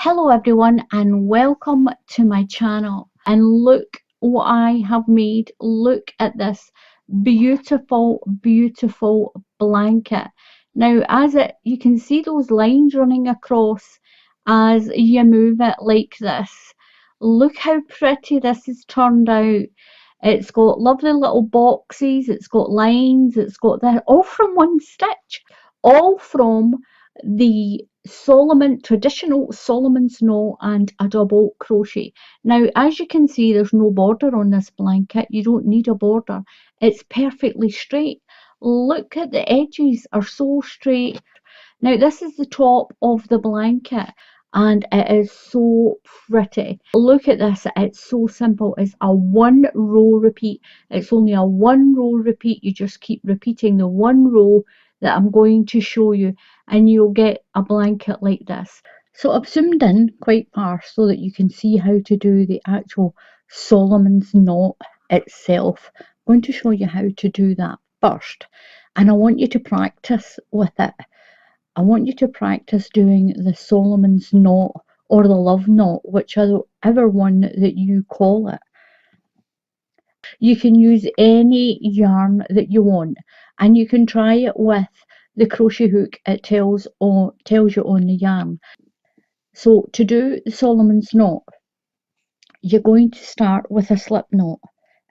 Hello everyone and welcome to my channel, and look what I have made. Look at this beautiful blanket. Now you can see those lines running across as you move it like this. Look how pretty this has turned out. It's got lovely little boxes, it's got lines, it's got that all from one stitch, all from the traditional Solomon's knot and a double crochet. Now, as you can see, there's no border on this blanket. You don't need a border. It's perfectly straight. Look at the edges are so straight. Now, this is the top of the blanket and it is so pretty. Look at this, it's so simple. It's a one row repeat. It's only a one row repeat. You just keep repeating the one row that I'm going to show you and you'll get a blanket like this. So I've zoomed in quite far so that you can see how to do the actual Solomon's knot itself. I'm going to show you how to do that first, and I want you to practice with it. I want you to practice doing the Solomon's knot or the love knot, whichever one that you call it. You can use any yarn that you want, and you can try it with the crochet hook. It tells you on the yarn. So to do the Solomon's knot, you're going to start with a slip knot.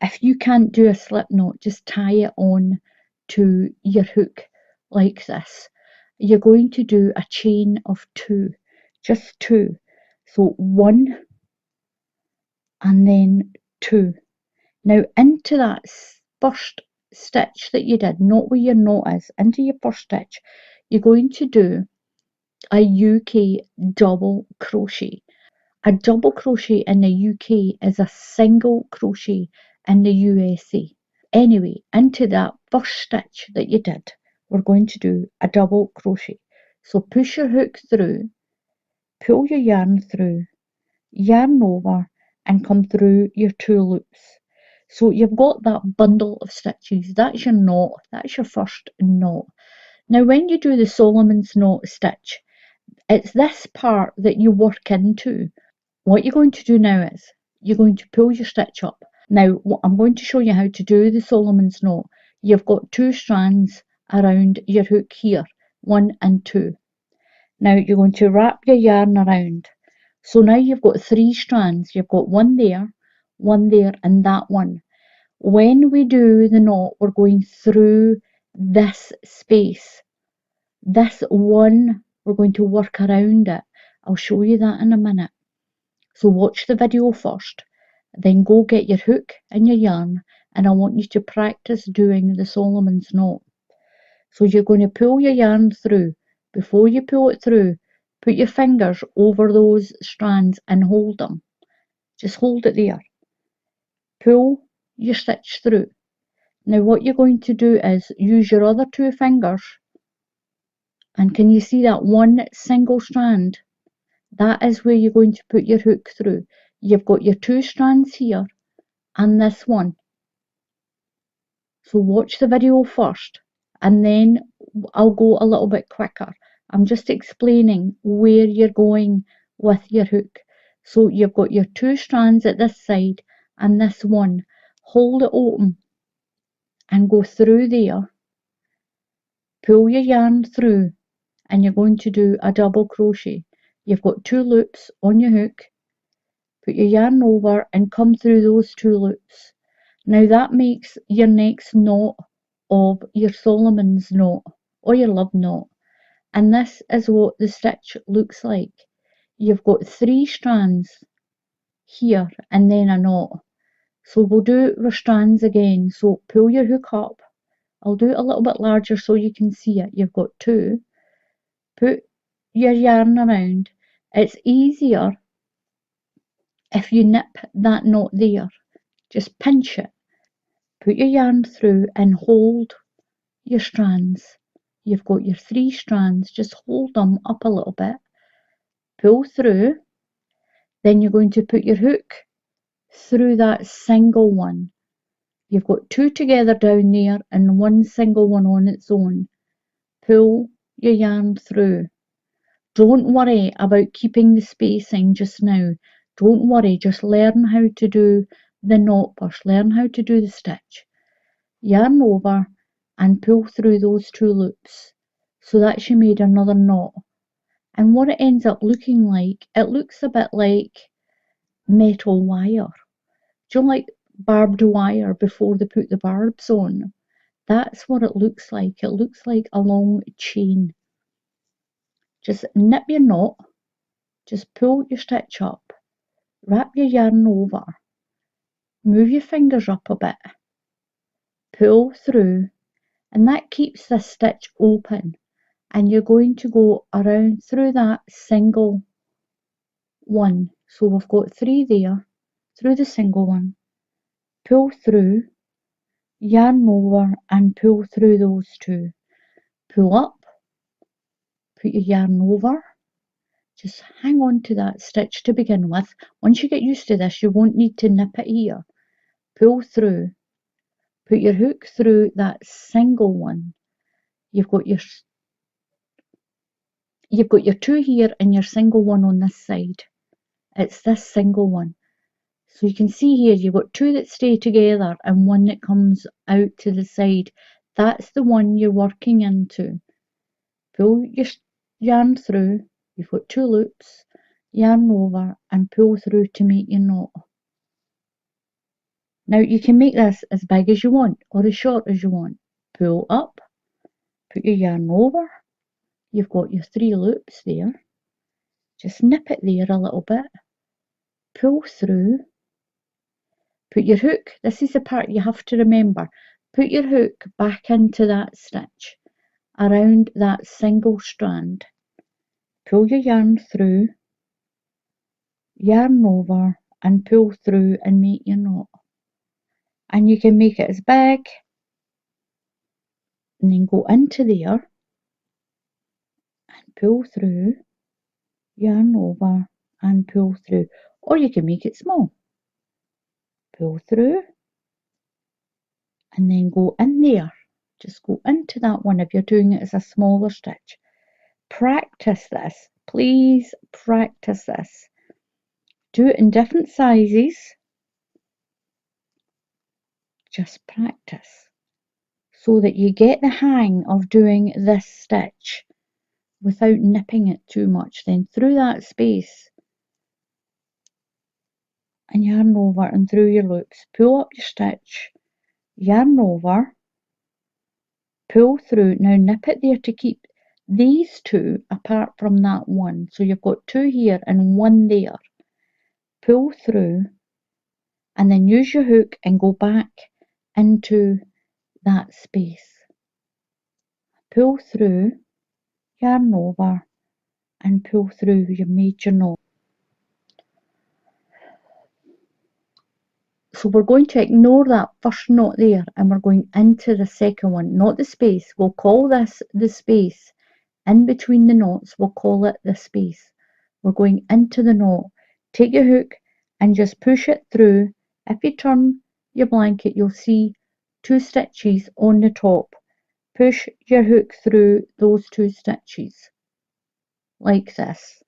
If you can't do a slip knot, just tie it on to your hook like this. You're going to do a chain of two, just two. So one and then two. Now into that first stitch that you did, not where your knot is, into your first stitch, you're going to do a UK double crochet. A double crochet in the UK is a single crochet in the USA. Anyway, into that first stitch that you did, we're going to do a double crochet. So push your hook through, pull your yarn through, yarn over and come through your two loops. So you've got that bundle of stitches. That's your knot. That's your first knot. Now when you do the Solomon's knot stitch, it's this part that you work into. What you're going to do now is you're going to pull your stitch up. Now I'm going to show you how to do the Solomon's knot. You've got two strands around your hook here, 1 and 2. Now you're going to wrap your yarn around. So now you've got 3 strands. You've got one there, and that one. When we do the knot, we're going through this space. This one, we're going to work around it. I'll show you that in a minute. So watch the video first, then go get your hook and your yarn, and I want you to practice doing the Solomon's knot. So you're going to pull your yarn through. Before you pull it through, put your fingers over those strands and hold them. Just hold it there. Pull your stitch through. Now what you're going to do is use your other 2 fingers, and can you see that one single strand? That is where you're going to put your hook through. You've got your 2 strands here and this one. So watch the video first and then I'll go a little bit quicker. I'm just explaining where you're going with your hook. So you've got your 2 strands at this side and this one. Hold it open and go through there. Pull your yarn through and you're going to do a double crochet. You've got 2 loops on your hook. Put your yarn over and come through those 2 loops. Now that makes your next knot of your Solomon's knot or your love knot. And this is what the stitch looks like. You've got 3 strands here and then a knot. So we'll do our strands again. So pull your hook up. I'll do it a little bit larger so you can see it. You've got 2. Put your yarn around. It's easier if you nip that knot there. Just pinch it. Put your yarn through and hold your strands. You've got your 3 strands. Just hold them up a little bit. Pull through. Then you're going to put your hook through that single one. You've got 2 together down there and 1 single one on its own. Pull your yarn through. Don't worry about keeping the spacing just now. Don't worry, just learn how to do the knot first. Learn how to do the stitch. Yarn over and pull through those 2 loops. So that she made another knot. And what it ends up looking like, it looks a bit like metal wire. Do you like barbed wire before they put the barbs on? That's what it looks like. It looks like a long chain. Just nip your knot, just pull your stitch up, wrap your yarn over, move your fingers up a bit, pull through, and that keeps this stitch open. And you're going to go around through that single one. So we've got 3 there, through the single one, pull through, yarn over and pull through those 2. Pull up, put your yarn over, just hang on to that stitch to begin with. Once you get used to this, you won't need to nip it here. Pull through, put your hook through that single one. You've got your 2 here and your single one on this side. It's this single one. So you can see here you've got 2 that stay together and 1 that comes out to the side. That's the one you're working into. Pull your yarn through, you've got 2 loops, yarn over and pull through to make your knot. Now you can make this as big as you want or as short as you want. Pull up, put your yarn over, you've got your 3 loops there, just nip it there a little bit, pull through, put your hook, this is the part you have to remember, put your hook back into that stitch, around that single strand, pull your yarn through, yarn over and pull through and make your knot. And you can make it as big and then go into there and pull through, yarn over and pull through, or you can make it small. Pull through and then go in there. Just go into that one if you're doing it as a smaller stitch. Practice this. Please practice this. Do it in different sizes. Just practice so that you get the hang of doing this stitch without nipping it too much. Then through that space and yarn over and through your loops, pull up your stitch, yarn over, pull through. Now nip it there to keep these 2 apart from that one. So you've got 2 here and 1 there. Pull through and then use your hook and go back into that space. Pull through, yarn over and pull through. You made your knot. So we're going to ignore that first knot there and we're going into the second one, not the space. We'll call this the space. In between the knots, we'll call it the space. We're going into the knot. Take your hook and just push it through. If you turn your blanket, you'll see 2 stitches on the top. Push your hook through those 2 stitches, like this.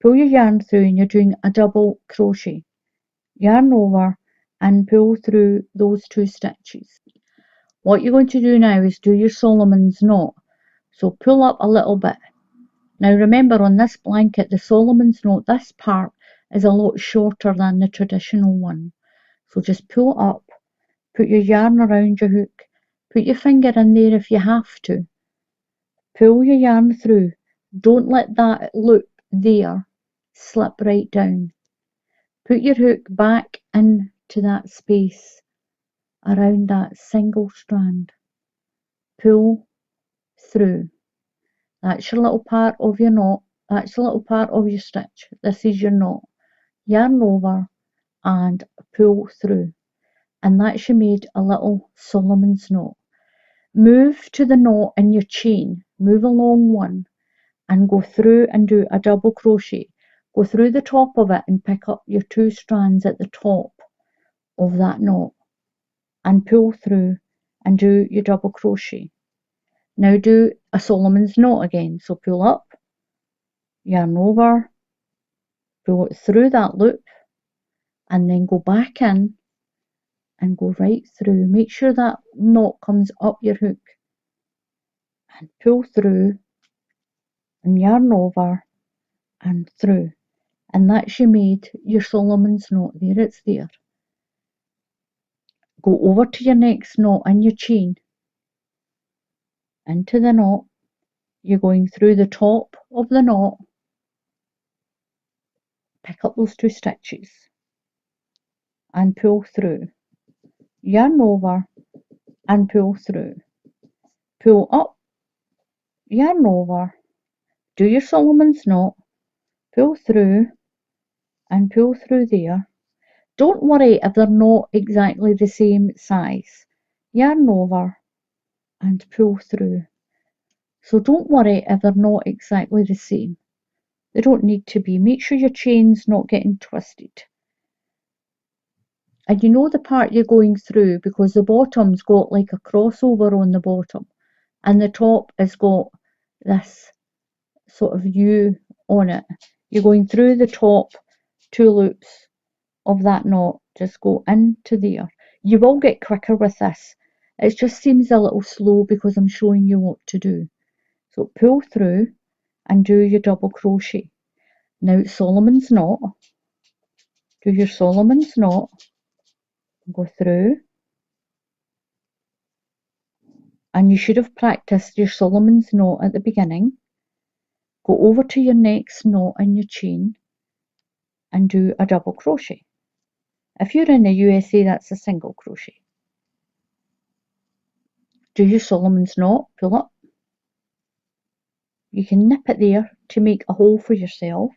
Pull your yarn through and you're doing a double crochet. Yarn over and pull through those 2 stitches. What you're going to do now is do your Solomon's knot. So pull up a little bit. Now remember, on this blanket, the Solomon's knot, this part is a lot shorter than the traditional one. So just pull up, put your yarn around your hook, put your finger in there if you have to. Pull your yarn through. Don't let that loop there slip right down. Put your hook back into that space around that single strand. Pull through. That's your little part of your knot. That's a little part of your stitch. This is your knot. Yarn over and pull through. And that's you made a little Solomon's knot. Move to the knot in your chain. Move along one and go through and do a double crochet. Go through the top of it and pick up your 2 strands at the top of that knot and pull through and do your double crochet. Now do a Solomon's knot again. So pull up, yarn over, pull it through that loop, and then go back in and go right through. Make sure that knot comes up your hook and pull through and yarn over and through. And that's you made your Solomon's knot. There, it's there. Go over to your next knot in your chain, into the knot. You're going through the top of the knot, pick up those 2 stitches and pull through, yarn over and pull through, pull up, yarn over, do your Solomon's knot, pull through and pull through there. Don't worry if they're not exactly the same size. Yarn over and pull through. So don't worry if they're not exactly the same. They don't need to be. Make sure your chain's not getting twisted. And you know the part you're going through, because the bottom's got like a crossover on the bottom and the top has got this sort of U on it. You're going through the top 2 loops of that knot. Just go into there. You will get quicker with this. It just seems a little slow because I'm showing you what to do. So pull through and do your double crochet. Now it's Solomon's knot. Do your Solomon's knot. Go through. And you should have practiced your Solomon's knot at the beginning. Go over to your next knot in your chain and do a double crochet. If you're in the USA, that's a single crochet. Do your Solomon's knot, pull up. You can nip it there to make a hole for yourself.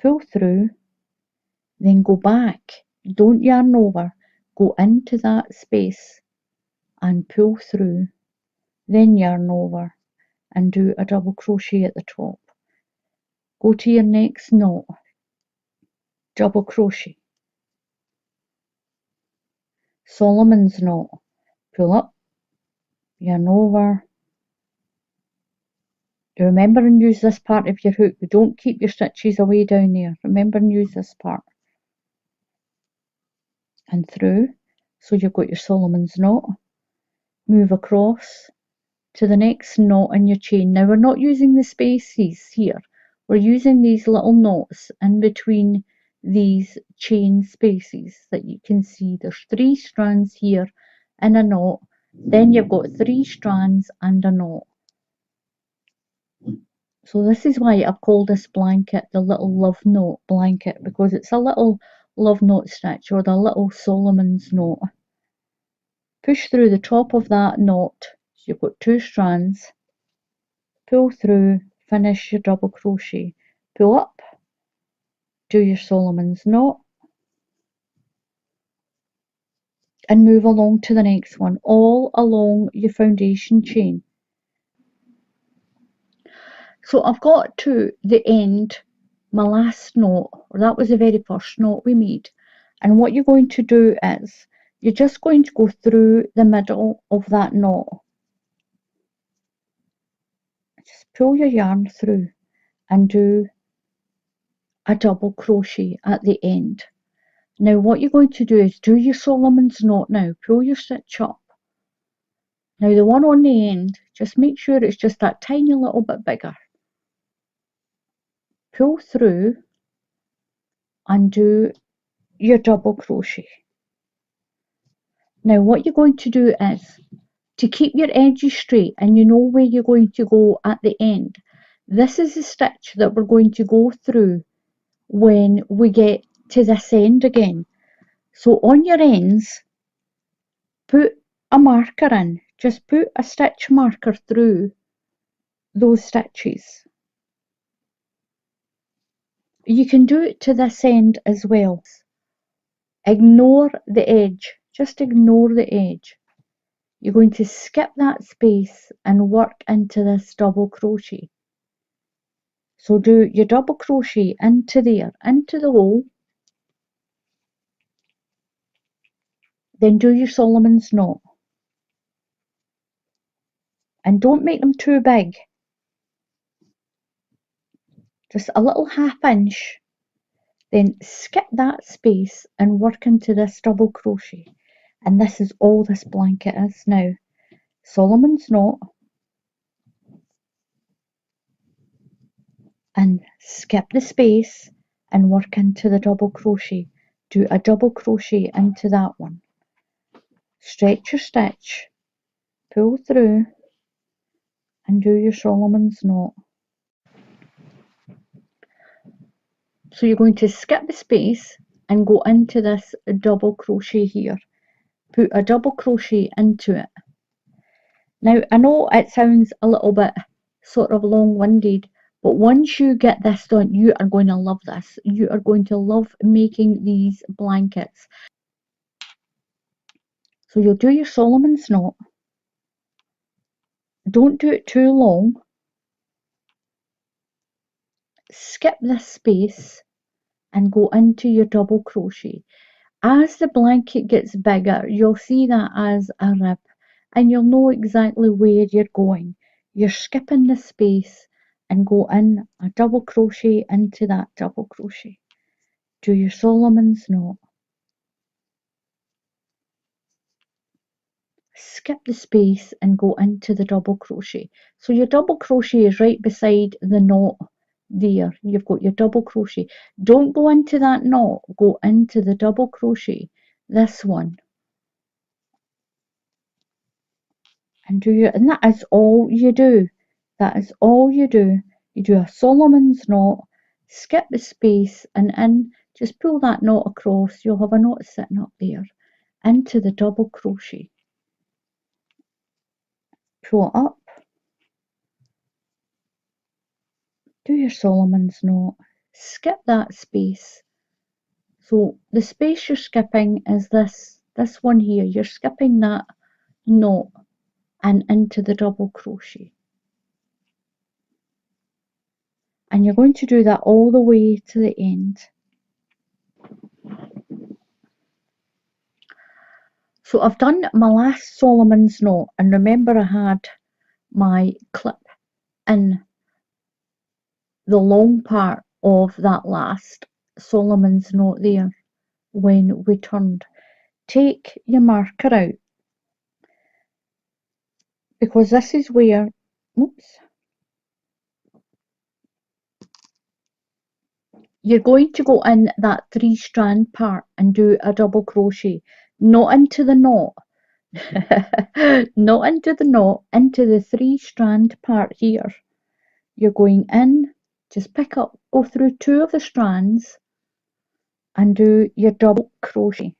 Pull through, then go back. Don't yarn over. Go into that space and pull through. Then yarn over and do a double crochet at the top. Go to your next knot, double crochet. Solomon's knot, pull up, yarn over. Remember and use this part of your hook. Don't keep your stitches away down there. Remember and use this part. And through. So you've got your Solomon's knot. Move across to the next knot in your chain. Now we're not using the spaces here. We're using these little knots in between these chain spaces that you can see. There's 3 strands here in a knot. Then you've got 3 strands and a knot. So this is why I've called this blanket the little love knot blanket, because it's a little love knot stitch, or the little Solomon's knot. Push through the top of that knot. So you've got 2 strands. Pull through, finish your double crochet. Pull up, do your Solomon's knot, and move along to the next one, all along your foundation chain. So I've got to the end, my last knot, or that was the very first knot we made. And what you're going to do is, you're just going to go through the middle of that knot. Just pull your yarn through and do a double crochet at the end. Now what you're going to do is do your Solomon's knot now. Pull your stitch up. Now the one on the end, just make sure it's just that tiny little bit bigger. Pull through and do your double crochet. Now what you're going to do is, to keep your edges straight and you know where you're going to go at the end, this is the stitch that we're going to go through when we get to this end again. So on your ends, put a marker in. Just put a stitch marker through those stitches. You can do it to this end as well. Ignore the edge. Just ignore the edge. You're going to skip that space and work into this double crochet. So do your double crochet into there, into the hole. Then do your Solomon's knot. And don't make them too big. just a little ½ inch, then skip that space and work into this double crochet. And this is all this blanket is now. Solomon's knot, and skip the space and work into the double crochet. Do a double crochet into that one. Stretch your stitch, pull through, and do your Solomon's knot. So you're going to skip the space and go into this double crochet here. Put a double crochet into it. Now I know it sounds a little bit sort of long-winded, but once you get this done, you are going to love this. You are going to love making these blankets. So you'll do your Solomon's knot. Don't do it too long. Skip this space and go into your double crochet. As the blanket gets bigger, you'll see that as a rib, and you'll know exactly where you're going. You're skipping the space and go in a double crochet into that double crochet. Do your Solomon's knot. Skip the space and go into the double crochet. So your double crochet is right beside the knot there. You've got your double crochet. Don't go into that knot, go into the double crochet, this one. And that is all you do. That is all you do. You do a Solomon's knot, skip the space, and in, just pull that knot across. You'll have a knot sitting up there into the double crochet. Pull it up, do your Solomon's knot, skip that space. So the space you're skipping is this one here. You're skipping that knot and into the double crochet. And you're going to do that all the way to the end. So I've done my last Solomon's knot, and remember I had my clip in the long part of that last Solomon's knot there when we turned. Take your marker out, because this is where, you're going to go in that 3-strand part and do a double crochet, not into the knot, not into the knot, into the 3-strand part here. You're going in, just pick up, go through 2 of the strands and do your double crochet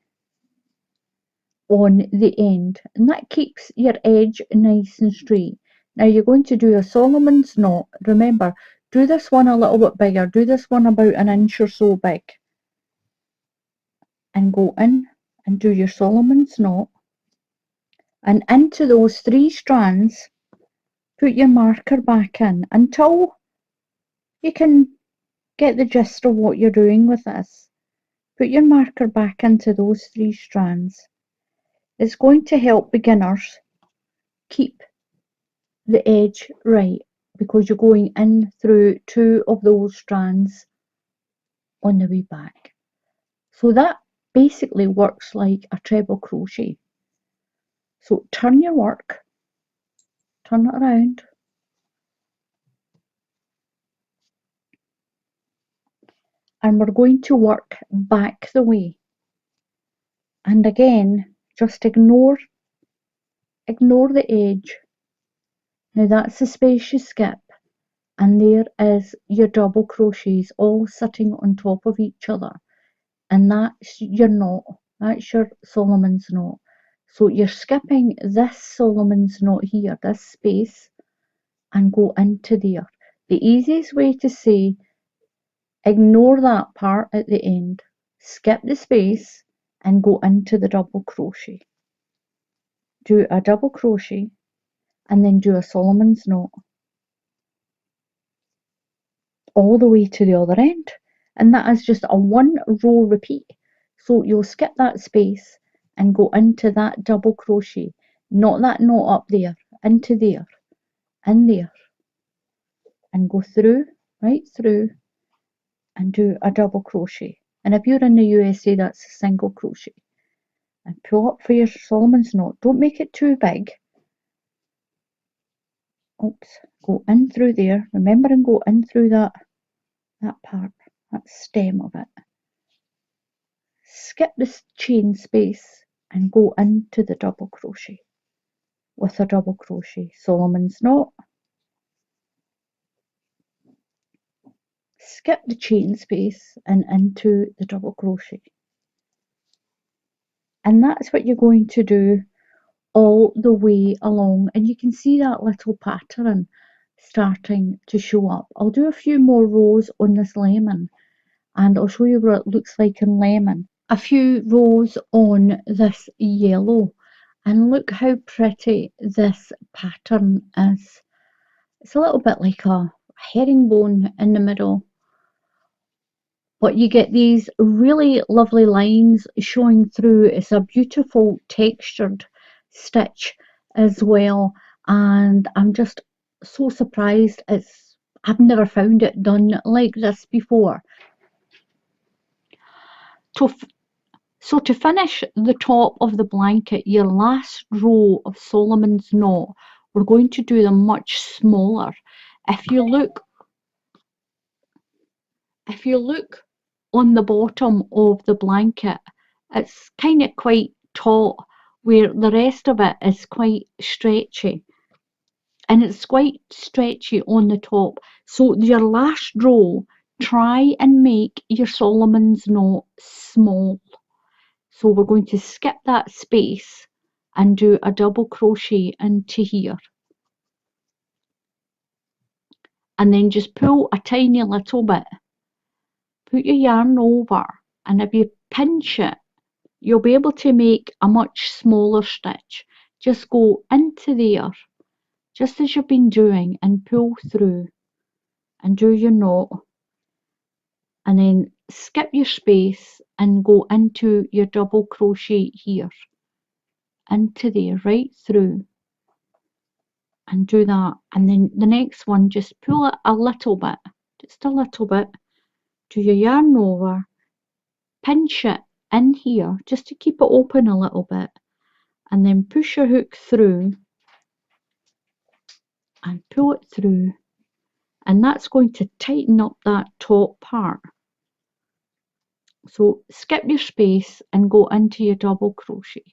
on the end, and that keeps your edge nice and straight. Now you're going to do a Solomon's knot. Remember, do this one a little bit bigger, do this one about 1 inch or so big, and go in and do your Solomon's knot, and into those 3 strands put your marker back in until you can get the gist of what you're doing with this. Put your marker back into those 3 strands. It's going to help beginners keep the edge right, because you're going in through 2 of those strands on the way back. So that basically works like a treble crochet. So turn your work, turn it around, and we're going to work back the way. And again, just ignore the edge. Now that's the space you skip, and there is your double crochets all sitting on top of each other, and that's your knot, that's your Solomon's knot. So you're skipping this Solomon's knot here, this space, and go into there. The easiest way to say, ignore that part at the end, skip the space and go into the double crochet. Do a double crochet and then do a Solomon's knot all the way to the other end, and that is just a 1 row repeat. So you'll skip that space and go into that double crochet, not that knot up there, into there, in there, and go through right through and do a double crochet. And if you're in the USA, that's a single crochet. And pull up for your Solomon's knot. Don't make it too big. Oops, go in through there. Remember, and go in through that part, that stem of it. Skip this chain space and go into the double crochet with a double crochet. Solomon's knot. Skip the chain space and into the double crochet. And that's what you're going to do all the way along, and you can see that little pattern starting to show up. I'll do a few more rows on this lemon and I'll show you what it looks like in lemon. A few rows on this yellow, and look how pretty this pattern is. It's a little bit like a herringbone in the middle, but you get these really lovely lines showing through. It's a beautiful textured stitch as well, and I'm just so surprised. I've never found it done like this before. So to finish the top of the blanket, your last row of Solomon's knot, we're going to do them much smaller. If you look on the bottom of the blanket, it's kind of quite taut, where the rest of it is quite stretchy. And it's quite stretchy on the top. So your last row, try and make your Solomon's knot small. So we're going to skip that space and do a double crochet into here. And then just pull a tiny little bit. Put your yarn over, and if you pinch it, you'll be able to make a much smaller stitch. Just go into there, just as you've been doing, and pull through and do your knot. And then skip your space and go into your double crochet here. Into there, right through. And do that. And then the next one, just pull it a little bit. Just a little bit. Do your yarn over. Pinch it in here, just to keep it open a little bit. And then push your hook through and pull it through, and that's going to tighten up that top part. So skip your space and go into your double crochet.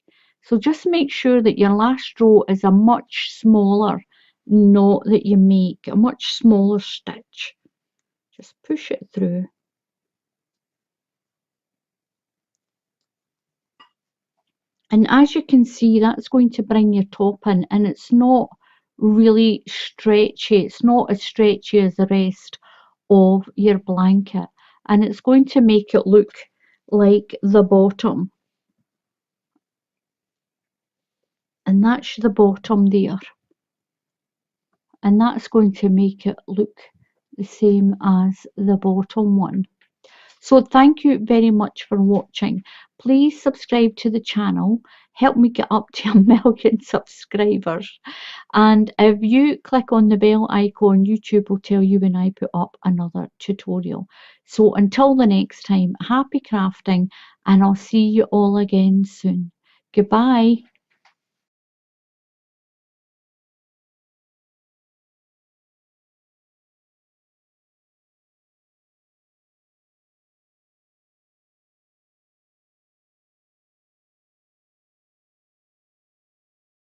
So just make sure that your last row is a much smaller knot that you make, a much smaller stitch. Just push it through. And as you can see, that's going to bring your top in, and it's not really stretchy. It's not as stretchy as the rest of your blanket, and it's going to make it look like the bottom. And that's the bottom there. And that's going to make it look the same as the bottom one. So thank you very much for watching. Please subscribe to the channel. Help me get up to 1 million subscribers. And if you click on the bell icon, YouTube will tell you when I put up another tutorial. So until the next time, happy crafting, and I'll see you all again soon. Goodbye.